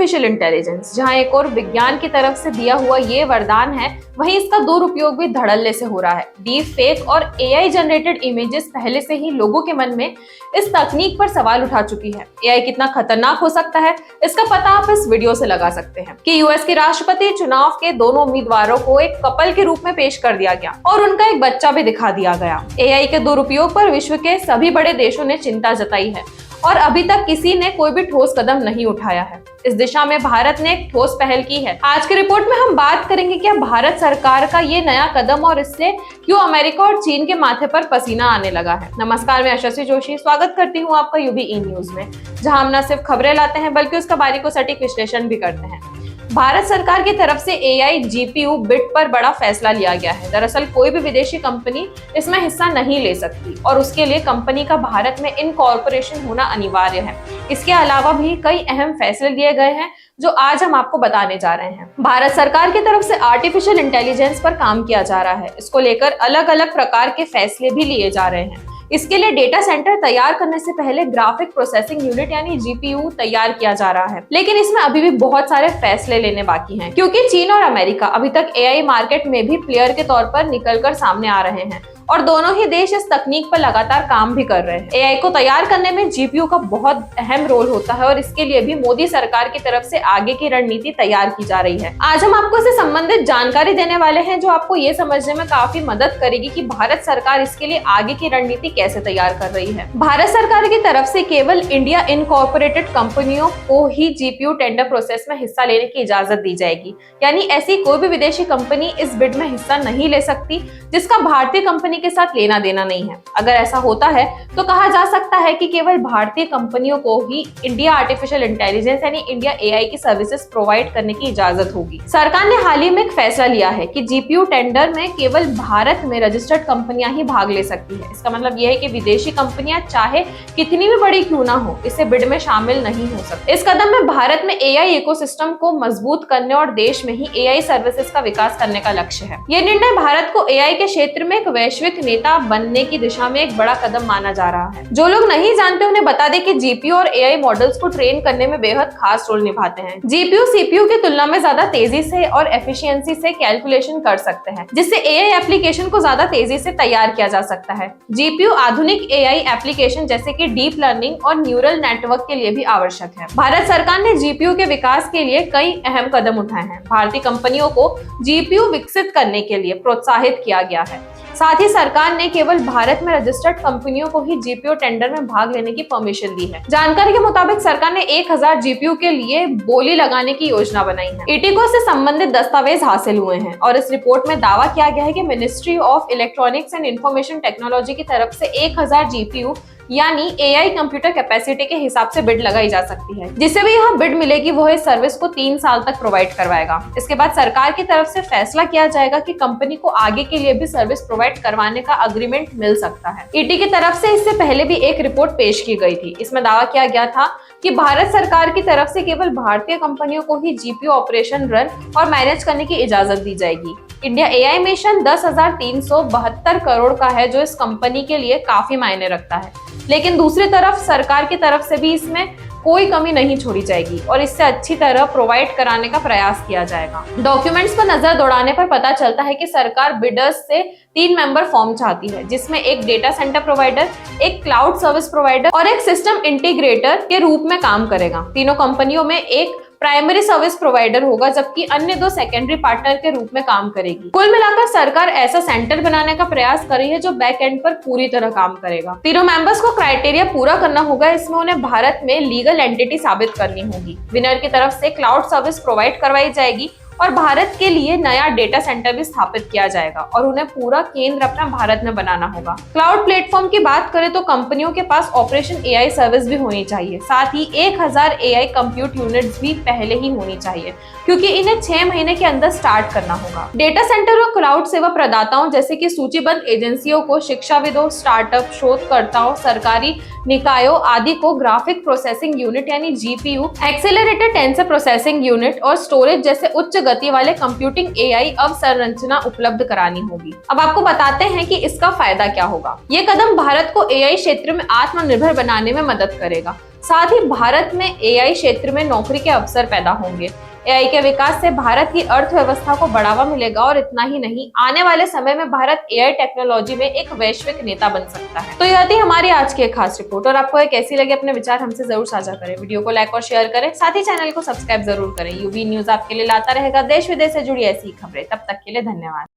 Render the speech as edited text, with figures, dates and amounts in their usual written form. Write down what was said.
Artificial intelligence जहां एक और विज्ञान की तरफ से दिया हुआ ये वरदान है, वहीं इसका दुरुपयोग भी धड़ल्ले से हो रहा है। डीप फेक और एआई जनरेटेड इमेजेस पहले से ही लोगों के मन में इस तकनीक पर सवाल उठा चुकी है। एआई कितना खतरनाक हो सकता है, इसका पता आप इस वीडियो से लगा सकते हैं कि यूएस के राष्ट्रपति चुनाव के दोनों उम्मीदवारों को एक कपल के रूप में पेश कर दिया गया और उनका एक बच्चा भी दिखा दिया गया। एआई के दुरुपयोग पर विश्व के सभी बड़े देशों ने चिंता जताई है और अभी तक किसी ने कोई भी ठोस कदम नहीं उठाया है। इस दिशा में भारत ने एक ठोस पहल की है। आज की रिपोर्ट में हम बात करेंगे कि भारत सरकार का ये नया कदम और इससे क्यों अमेरिका और चीन के माथे पर पसीना आने लगा है। नमस्कार, मैं यशस्वी जोशी स्वागत करती हूँ आपका यूबी ई न्यूज में, जहां हम न सिर्फ खबरें लाते हैं बल्कि उसका बारीक और सटीक विश्लेषण भी करते हैं। भारत सरकार की तरफ से एआई जीपीयू बिट पर बड़ा फैसला लिया गया है। दरअसल कोई भी विदेशी कंपनी इसमें हिस्सा नहीं ले सकती और उसके लिए कंपनी का भारत में इनकॉर्पोरेशन होना अनिवार्य है। इसके अलावा भी कई अहम फैसले लिए गए हैं जो आज हम आपको बताने जा रहे हैं। भारत सरकार की तरफ से आर्टिफिशियल इंटेलिजेंस पर काम किया जा रहा है। इसको लेकर अलग अलग प्रकार के फैसले भी लिए जा रहे हैं। इसके लिए डेटा सेंटर तैयार करने से पहले ग्राफिक प्रोसेसिंग यूनिट यानी जीपीयू तैयार किया जा रहा है, लेकिन इसमें अभी भी बहुत सारे फैसले लेने बाकी हैं, क्योंकि चीन और अमेरिका अभी तक एआई मार्केट में भी प्लेयर के तौर पर निकलकर सामने आ रहे हैं और दोनों ही देश इस तकनीक पर लगातार काम भी कर रहे हैं। एआई को तैयार करने में जीपीयू का बहुत अहम रोल होता है और इसके लिए भी मोदी सरकार की तरफ से आगे की रणनीति तैयार की जा रही है। आज हम आपको इससे संबंधित जानकारी देने वाले हैं जो आपको ये समझने में काफी मदद करेगी कि भारत सरकार इसके लिए आगे की रणनीति कैसे तैयार कर रही है। भारत सरकार की तरफ से केवल इंडिया इनकॉर्पोरेटेड कंपनियों को ही जीपीयू टेंडर प्रोसेस में हिस्सा लेने की इजाजत दी जाएगी, यानी ऐसी कोई भी विदेशी कंपनी इस बिड में हिस्सा नहीं ले सकती जिसका भारतीय कंपनी के साथ लेना देना नहीं है। अगर ऐसा होता है तो कहा जा सकता है कि केवल भारतीय कंपनियों को ही इंडिया आर्टिफिशियल इंटेलिजेंस यानी इंडिया एआई की सर्विसेज प्रोवाइड करने की इजाजत होगी। सरकार ने हाल ही में एक फैसला लिया है कि जीपीयू टेंडर में केवल भारत में रजिस्टर्ड कंपनियां ही भाग ले सकती है। इसका मतलब यह है कि विदेशी कंपनियां चाहे कितनी भी बड़ी क्यों ना हो, इसे बिड में शामिल नहीं हो सकती। इस कदम में भारत में एआई इकोसिस्टम को मजबूत करने और देश में ही एआई सर्विसेज का विकास करने का लक्ष्य है। यह निर्णय भारत को एआई के क्षेत्र में एक वैश्विक नेता बनने की दिशा में एक बड़ा कदम माना जा रहा है। जो लोग नहीं जानते उन्हें बता दें कि जीपीयू और एआई मॉडल्स को ट्रेन करने में बेहद खास रोल निभाते हैं। जीपीयू सीपीयू की तुलना में ज्यादा तेजी से और एफिशिएंसी से कैलकुलेशन कर सकते हैं, जिससे एआई एप्लीकेशन को ज्यादा तेजी से तैयार किया जा सकता है। जीपीयू आधुनिक एआई एप्लीकेशन जैसे कि डीप लर्निंग और न्यूरल नेटवर्क के लिए भी आवश्यक है। भारत सरकार ने जीपीयू के विकास के लिए कई अहम कदम उठाए हैं। भारतीय कंपनियों को जीपीयू विकसित करने के लिए प्रोत्साहित किया गया है। साथ ही सरकार ने केवल भारत में रजिस्टर्ड कंपनियों को ही जीपीयू टेंडर में भाग लेने की परमिशन दी है। जानकारी के मुताबिक सरकार ने 1000 जीपीयू के लिए बोली लगाने की योजना बनाई है। ईटीको से संबंधित दस्तावेज हासिल हुए हैं और इस रिपोर्ट में दावा किया गया है कि ministry of electronics and information technology की तरफ से 1000 जीपीयू यानी एआई कंप्यूटर कैपेसिटी के हिसाब से बिड लगाई जा सकती है। जिसे भी यह बिड मिलेगी वो इस सर्विस को 3 साल तक प्रोवाइड करवाएगा। इसके बाद सरकार की तरफ से फैसला किया जाएगा कि कंपनी को आगे के लिए भी सर्विस प्रोवाइड करवाने का अग्रीमेंट मिल सकता है। ईटी की तरफ से इससे पहले भी एक रिपोर्ट पेश की गई थी। इसमें दावा किया गया था कि भारत सरकार की तरफ से केवल भारतीय कंपनियों को ही जीपीयू ऑपरेशन रन और मैनेज करने की इजाजत दी जाएगी। इंडिया एआई मिशन 10,372 करोड़ का है, जो इस कंपनी के लिए काफी मायने रखता है। लेकिन दूसरी तरफ सरकार की तरफ से भी इसमें कोई कमी नहीं छोड़ी जाएगी और इससे अच्छी तरह प्रोवाइड कराने का प्रयास किया जाएगा। डॉक्यूमेंट्स पर नजर दौड़ाने पर पता चलता है कि सरकार बिडर्स से 3 मेंबर फॉर्म चाहती है, जिसमें एक डेटा सेंटर प्रोवाइडर, एक क्लाउड सर्विस प्रोवाइडर और एक सिस्टम इंटीग्रेटर के रूप में काम करेगा। तीनों कंपनियों में एक प्राइमरी सर्विस प्रोवाइडर होगा जबकि अन्य 2 सेकेंडरी पार्टनर के रूप में काम करेगी। कुल मिलाकर सरकार ऐसा सेंटर बनाने का प्रयास कर रही है जो बैक एंड पर पूरी तरह काम करेगा। तीनों मेंबर्स को क्राइटेरिया पूरा करना होगा। इसमें उन्हें भारत में लीगल एंटिटी साबित करनी होगी। विनर की तरफ से क्लाउड सर्विस प्रोवाइड करवाई जाएगी और भारत के लिए नया डेटा सेंटर भी स्थापित किया जाएगा और उन्हें पूरा केंद्र अपना भारत में बनाना होगा। क्लाउड प्लेटफॉर्म की बात करें तो कंपनियों के पास ऑपरेशन एआई सर्विस भी होनी चाहिए। साथ ही 1000 एआई कंप्यूट यूनिट्स भी पहले ही होनी चाहिए, क्योंकि इन्हें 6 महीने के अंदर स्टार्ट करना होगा। डेटा सेंटर और क्लाउड सेवा प्रदाताओं जैसे कि सूचीबद्ध एजेंसियों को, शिक्षाविदों, स्टार्टअप, शोधकर्ताओं, सरकारी निकायों आदि को ग्राफिक प्रोसेसिंग यूनिट यानी GPU, accelerated tensor processing unit और स्टोरेज जैसे उच्च गति वाले कंप्यूटिंग एआई अवसंरचना उपलब्ध करानी होगी। अब आपको बताते हैं कि इसका फायदा क्या होगा। ये कदम भारत को एआई क्षेत्र में आत्मनिर्भर बनाने में मदद करेगा। साथ ही भारत में एआई क्षेत्र में नौकरी के अवसर पैदा होंगे। एआई के विकास से भारत की अर्थव्यवस्था को बढ़ावा मिलेगा और इतना ही नहीं, आने वाले समय में भारत एआई टेक्नोलॉजी में एक वैश्विक नेता बन सकता है। तो यह थी हमारी आज की एक खास रिपोर्ट और आपको ये कैसी लगी अपने विचार हमसे जरूर साझा करें। वीडियो को लाइक और शेयर करें, साथ ही चैनल को सब्सक्राइब जरूर करें। यूबी न्यूज आपके लिए लाता रहेगा देश विदेश से जुड़ी ऐसी खबरें। तब तक के लिए धन्यवाद।